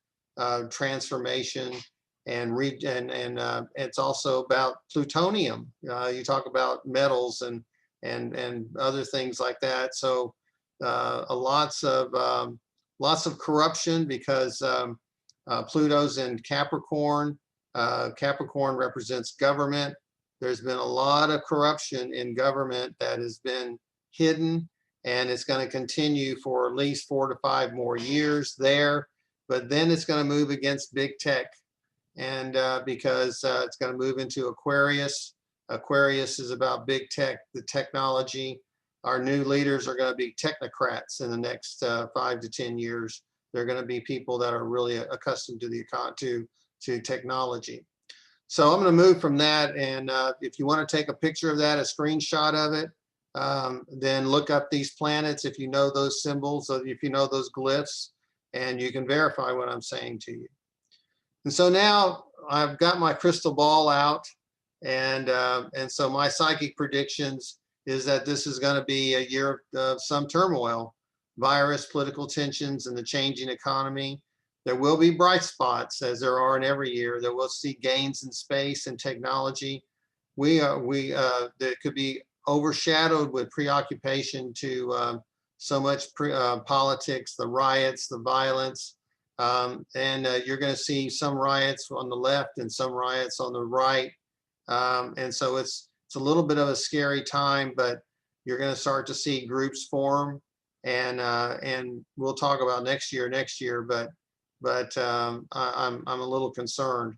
S1: transformation. And it's also about plutonium. You talk about metals and other things like that. So lots of corruption, because Pluto's in Capricorn. Capricorn represents government. There's been a lot of corruption in government that has been hidden, and it's going to continue for at least 4 to 5 more years there. But then it's going to move against big tech, and because it's going to move into Aquarius. Aquarius is about big tech, the technology. Our new leaders are going to be technocrats in the next 5 to 10 years. They're going to be people that are really accustomed to technology. So I'm going to move from that, and if you want to take a picture of that, a screenshot of it, then look up these planets if you know those symbols, or if you know those glyphs, and you can verify what I'm saying to you. And so now I've got my crystal ball out, and so my psychic predictions is that this is going to be a year of some turmoil, virus, political tensions, and the changing economy. There will be bright spots, as there are in every year. There will see gains in space and technology. That could be overshadowed with preoccupation to so much politics, the riots, the violence, and you're going to see some riots on the left and some riots on the right, and so it's a little bit of a scary time. But you're going to start to see groups form, and we'll talk about next year. But I'm a little concerned.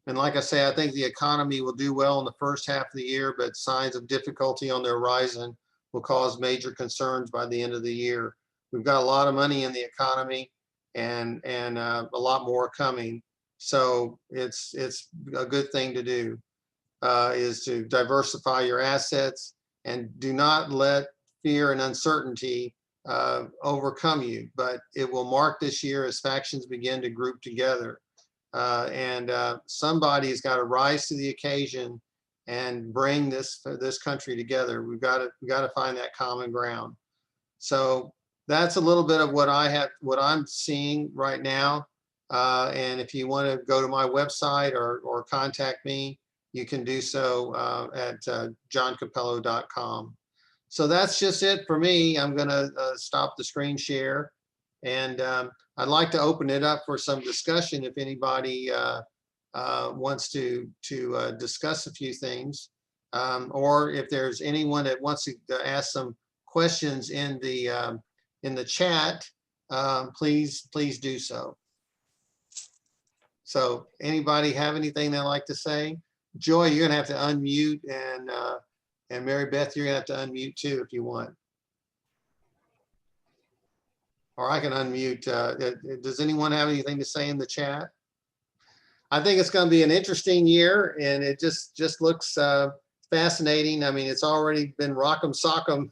S1: And like I say, I think the economy will do well in the first half of the year, but signs of difficulty on the horizon will cause major concerns by the end of the year. We've got a lot of money in the economy, and a lot more coming. So it's a good thing to do, is to diversify your assets and do not let fear and uncertainty overcome you. But it will mark this year as factions begin to group together. And somebody's got to rise to the occasion and bring this country together. We've got to find that common ground. So that's a little bit of what I'm seeing right now. And if you want to go to my website or contact me, you can do so at johncappello.com. So that's just it for me. I'm going to stop the screen share, and I'd like to open it up for some discussion if anybody wants to discuss a few things, or if there's anyone that wants to ask some questions in the chat, please do so. So anybody have anything they'd like to say? Joy, you're gonna have to unmute, and Mary Beth, you're gonna have to unmute too if you want. Or I can unmute. Does anyone have anything to say in the chat? I think it's going to be an interesting year, and it just looks fascinating. I mean, it's already been rock'em sock'em.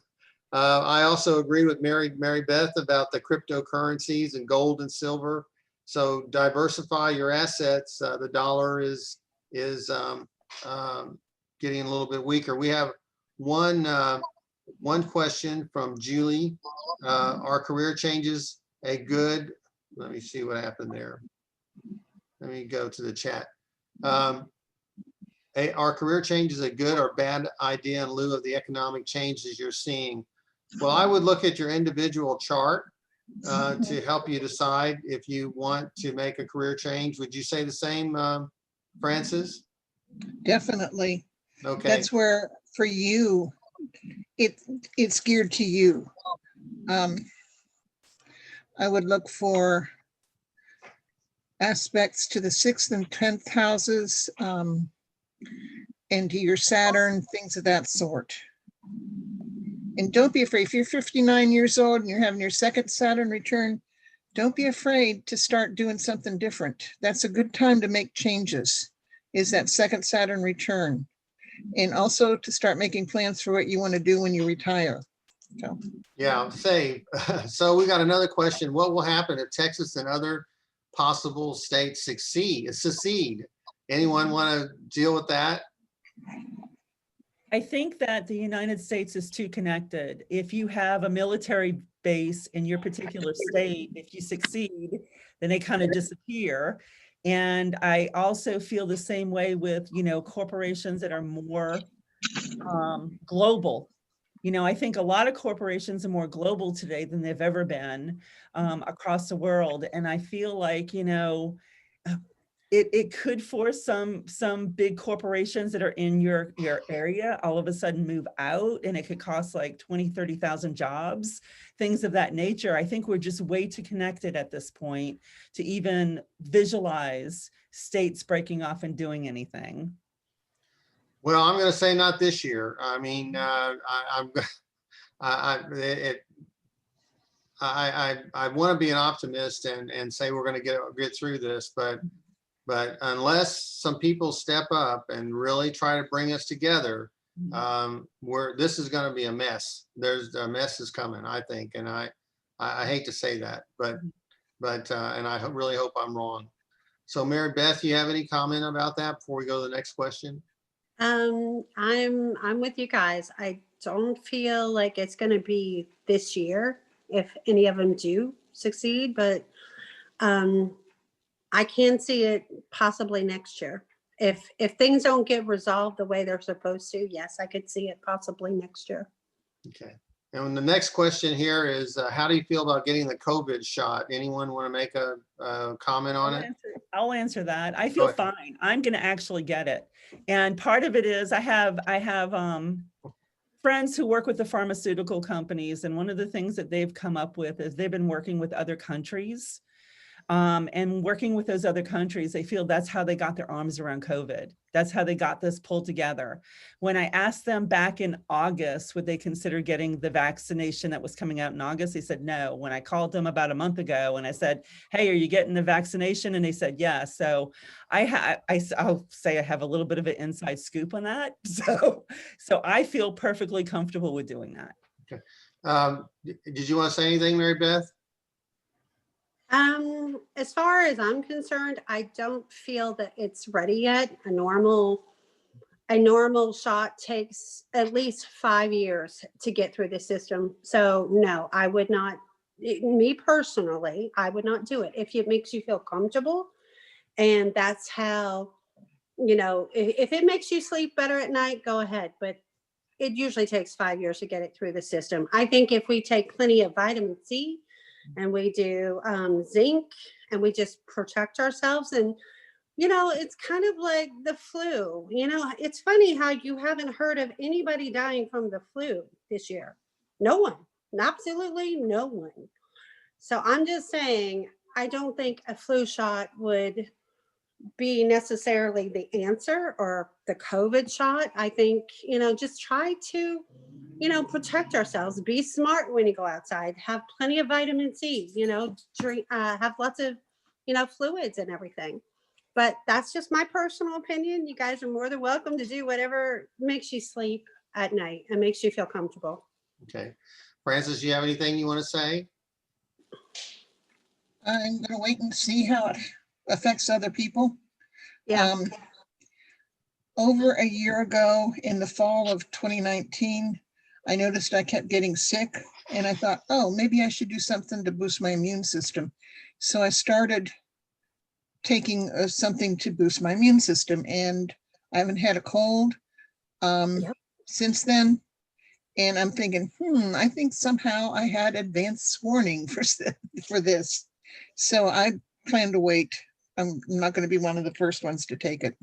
S1: I also agree with Mary Beth about the cryptocurrencies and gold and silver. So diversify your assets. The dollar is getting a little bit weaker. We have one question from Julie. Are career changes a good, let me see what happened there. Let me go to the chat. Are career changes a good or bad idea in lieu of the economic changes you're seeing? Well, I would look at your individual chart to help you decide if you want to make a career change. Would you say the same, Francis?
S5: Definitely.
S1: Okay.
S5: That's where, for you, it's geared to you. I would look for aspects to the 6th and 10th houses, and to your Saturn, things of that sort. And don't be afraid. If you're 59 years old and you're having your 2nd Saturn return, don't be afraid to start doing something different. That's a good time to make changes, is that 2nd Saturn return. And also to start making plans for what you want to do when you retire. So.
S1: Yeah, so we got another question. What will happen if Texas and other possible states secede? Anyone want to deal with that?
S2: I think that the United States is too connected. If you have a military base in your particular state, if you succeed, then they kind of disappear. And I also feel the same way with, corporations that are more global. I think a lot of corporations are more global today than they've ever been across the world. And I feel like, it could force some big corporations that are in your area all of a sudden move out, and it could cost like 20,000-30,000 jobs, things of that nature. I think we're just way too connected at this point to even visualize states breaking off and doing anything.
S1: Well, I'm going to say not this year. I mean, I want to be an optimist and say we're going to get through this, but unless some people step up and really try to bring us together, this is going to be a mess. There's a mess is coming, I think, and I hate to say that, but and I really hope I'm wrong. So Mary Beth, you have any comment about that before we go to the next question?
S4: I'm with you guys. I don't feel like it's going to be this year if any of them do succeed, but I can see it possibly next year. If things don't get resolved the way they're supposed to, yes, I could see it possibly next year.
S1: Okay. And the next question here is, how do you feel about getting the COVID shot? Anyone want to make a comment on it?
S2: I'll answer that. I feel fine. I'm going to actually get it. And part of it is I have friends who work with the pharmaceutical companies. And one of the things that they've come up with is they've been working with other countries. And working with those other countries, they feel that's how they got their arms around COVID. That's how they got this pulled together. When I asked them back in August, would they consider getting the vaccination that was coming out in August? They said no. When I called them about a month ago and I said, hey, are you getting the vaccination? And they said, yeah. So I'll say I have a little bit of an inside scoop on that. So I feel perfectly comfortable with doing that.
S1: Okay. Did you want to say anything, Mary Beth?
S4: As far as I'm concerned, I don't feel that it's ready yet. A normal shot takes at least 5 years to get through the system. So no, I would not, me personally, I would not do it. If it makes you feel comfortable and that's how, if it makes you sleep better at night, go ahead. But it usually takes 5 years to get it through the system. I think if we take plenty of vitamin C, and we do zinc, and we just protect ourselves. And, it's kind of like the flu. It's funny how you haven't heard of anybody dying from the flu this year. No one, absolutely no one. So I'm just saying, I don't think a flu shot would be necessarily the answer, or the COVID shot. I think, just try to protect ourselves, be smart when you go outside, have plenty of vitamin C, drink, have lots of, fluids and everything. But that's just my personal opinion. You guys are more than welcome to do whatever makes you sleep at night and makes you feel comfortable.
S1: Okay. Francis, do you have anything you want to say?
S5: I'm going to wait and see how it affects other people.
S4: Yeah.
S5: Over a year ago, in the fall of 2019, I noticed I kept getting sick, and I thought, oh, maybe I should do something to boost my immune system. So I started taking something to boost my immune system, and I haven't had a cold since then. And I'm thinking, I think somehow I had advance warning for this. So I plan to wait. I'm not going to be one of the first ones to take it.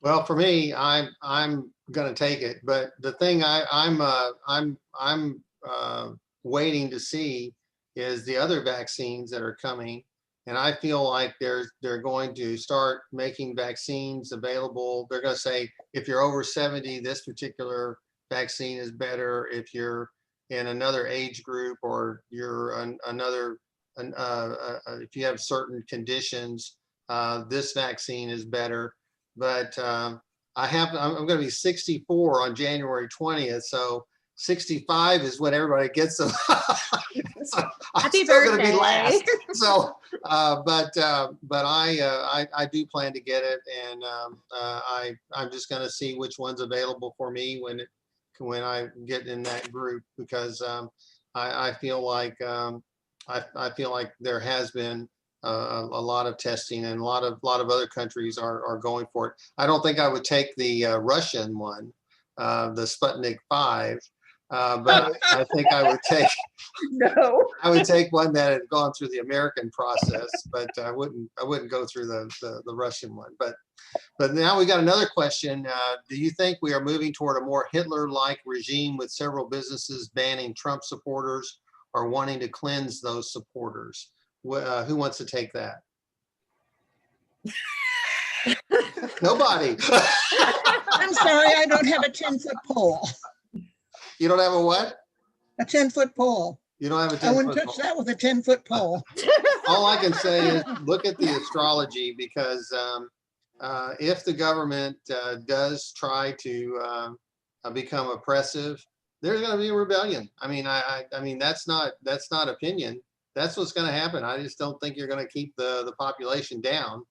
S1: Well, for me, I'm going to take it, but the thing I'm waiting to see is the other vaccines that are coming, and I feel like they're going to start making vaccines available. They're going to say if you're over 70, this particular vaccine is better. If you're in another age group, or you're if you have certain conditions, this vaccine is better. But I'm going to be 64 on January 20th. So 65 is when everybody gets them. So I'm still going to be last. So, but I do plan to get it, and I'm just going to see which one's available for me when I get in that group, because I feel like there has been a lot of testing, and a lot of other countries are going for it. I don't think I would take the Russian one, the Sputnik 5, But I think I would take
S2: No.
S1: one that had gone through the American process, but I wouldn't go through the Russian one. But now we got another question. Do you think we are moving toward a more Hitler-like regime with several businesses banning Trump supporters or wanting to cleanse those supporters? Who wants to take that? Nobody.
S5: I'm sorry, I don't have a 10-foot pole.
S1: You don't have a what?
S5: A 10-foot pole.
S1: You don't have a 10-foot
S5: I wouldn't touch
S1: pole.
S5: that with a 10-foot pole.
S1: All I can say is look at the astrology, because if the government does try to become oppressive, there's going to be a rebellion. I mean, that's not opinion. That's what's going to happen. I just don't think you're going to keep the population down.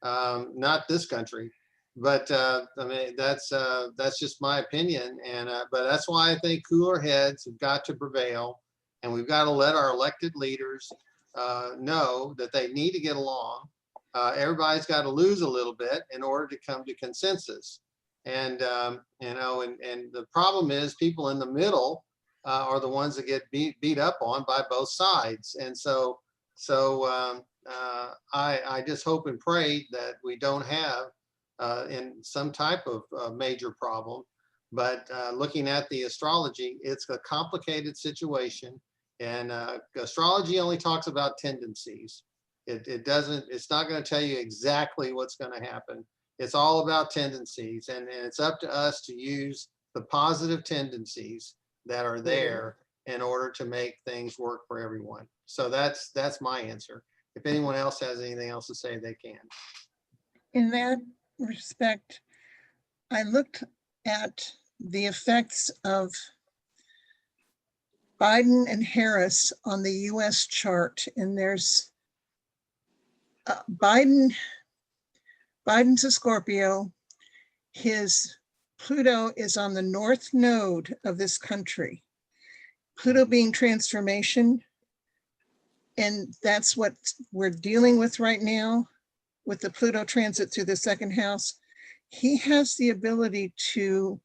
S1: Not this country, but I mean, that's just my opinion. And but that's why I think cooler heads have got to prevail, and we've got to let our elected leaders know that they need to get along. Everybody's got to lose a little bit in order to come to consensus. And you know, and the problem is people in the middle are the ones that get beat up on by both sides. And so I just hope and pray that we don't have in some type of major problem. But looking at the astrology, it's a complicated situation. And astrology only talks about tendencies. It's not going to tell you exactly what's going to happen. It's all about tendencies, and it's up to us to use the positive tendencies that are there in order to make things work for everyone. So that's my answer. If anyone else has anything else to say, they can.
S5: In that respect, I looked at the effects of Biden and Harris on the US chart, and there's Biden's a Scorpio. His Pluto is on the north node of this country. Pluto being transformation. And that's what we're dealing with right now with the Pluto transit through the second house. He has the ability to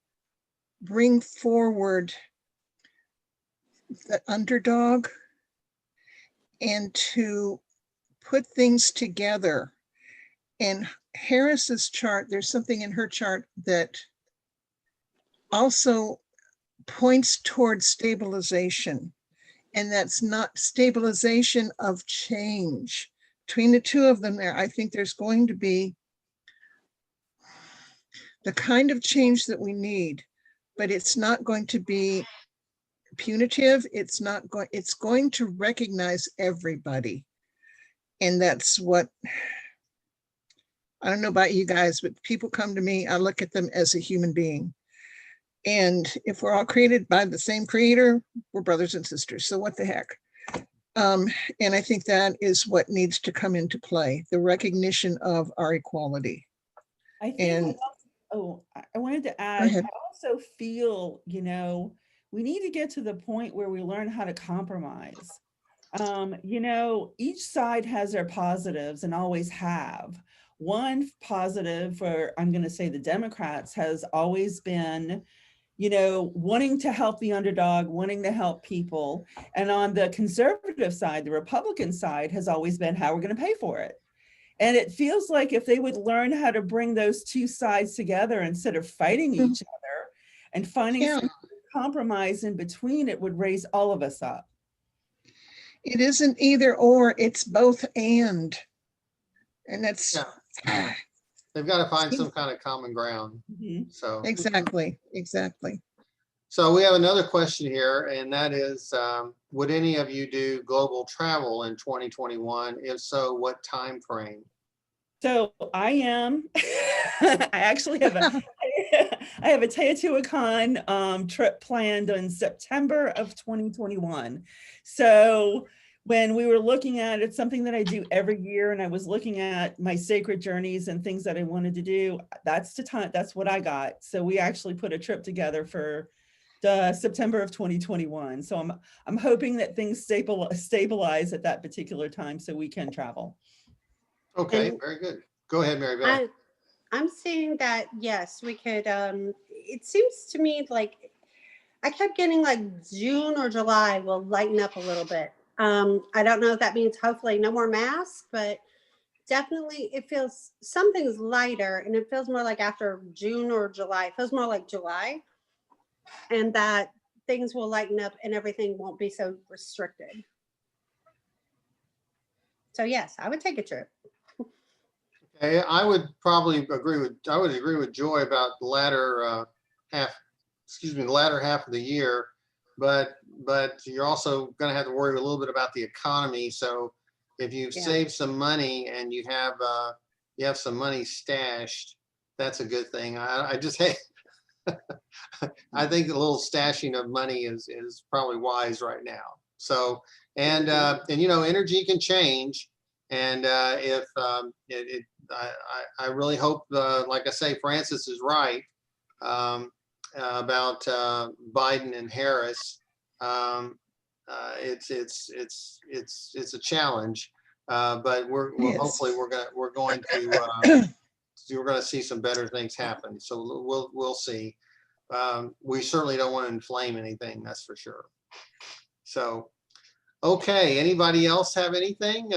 S5: bring forward the underdog and to put things together. And Harris's chart, there's something in her chart that also points towards stabilization. And that's not stabilization of change. Between the two of them there, I think there's going to be the kind of change that we need, but it's not going to be punitive. It's going to recognize everybody. And that's what, I don't know about you guys, but people come to me, I look at them as a human being. And if we're all created by the same creator, we're brothers and sisters. So what the heck? And I think that is what needs to come into play, the recognition of our equality.
S2: I think,
S5: And
S2: I wanted to add, I also feel, you know, we need to get to the point where we learn how to compromise. You know, each side has their positives and always have. One positive for, I'm going to say the Democrats, has always been, you know, wanting to help the underdog, wanting to help people. And on the conservative side, the Republican side has always been how we're going to pay for it. And it feels like if they would learn how to bring those two sides together instead of fighting each other and finding some compromise in between, it would raise all of us up.
S5: It isn't either or, it's both and that's
S1: they've got to find some kind of common ground. So
S5: exactly.
S1: So we have another question here, and that is, would any of you do global travel in 2021? If so, what time frame?
S2: So I am. I actually have I have a Teotihuacan trip planned in September of 2021. So when we were looking at it's something that I do every year, and I was looking at my sacred journeys and things that I wanted to do, that's the time, that's what I got. So we actually put a trip together for September of 2021. So I'm hoping that things stabilize at that particular time so we can travel.
S1: Okay,
S4: And
S1: very good. Go ahead, Mary Beth.
S4: I'm seeing that, yes, we could, it seems to me like I kept getting like June or July will lighten up a little bit. I don't know if that means hopefully no more masks, but definitely it feels something's lighter and it feels more like after June or July. It feels more like July, and that things will lighten up and everything won't be so restricted. So yes, I would take a trip.
S1: Okay, I would probably agree with Joy about the latter the latter half of the year, but you're also going to have to worry a little bit about the economy. So if you've
S4: Yeah.
S1: saved some money and you have some money stashed, that's a good thing. I just hate. I think a little stashing of money is probably wise right now. So and energy can change, and if I really hope, like I say, Francis is right about Biden and Harris. It's a challenge, but
S5: Yes.
S1: hopefully we're going to see some better things happen. So we'll see. We certainly don't want to inflame anything, that's for sure. So, okay, anybody else have anything?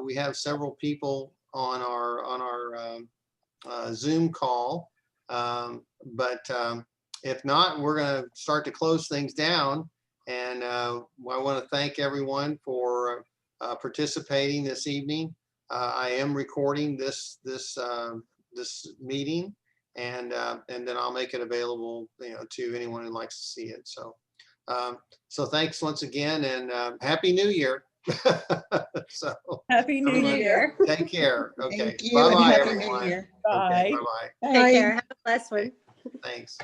S1: We have several people on our Zoom call, but if not, we're going to start to close things down. And I want to thank everyone for participating this evening. I am recording this meeting, and then I'll make it available, to anyone who likes to see it. So thanks once again, and Happy New Year. So
S2: Happy New
S1: everybody,
S2: Year.
S1: take care. Okay,
S5: Thank you and
S1: bye-bye,
S5: Happy New
S1: everyone.
S5: Year.
S1: Okay,
S2: Bye.
S1: bye-bye.
S4: Take care. Have a blessed one.
S1: Thanks.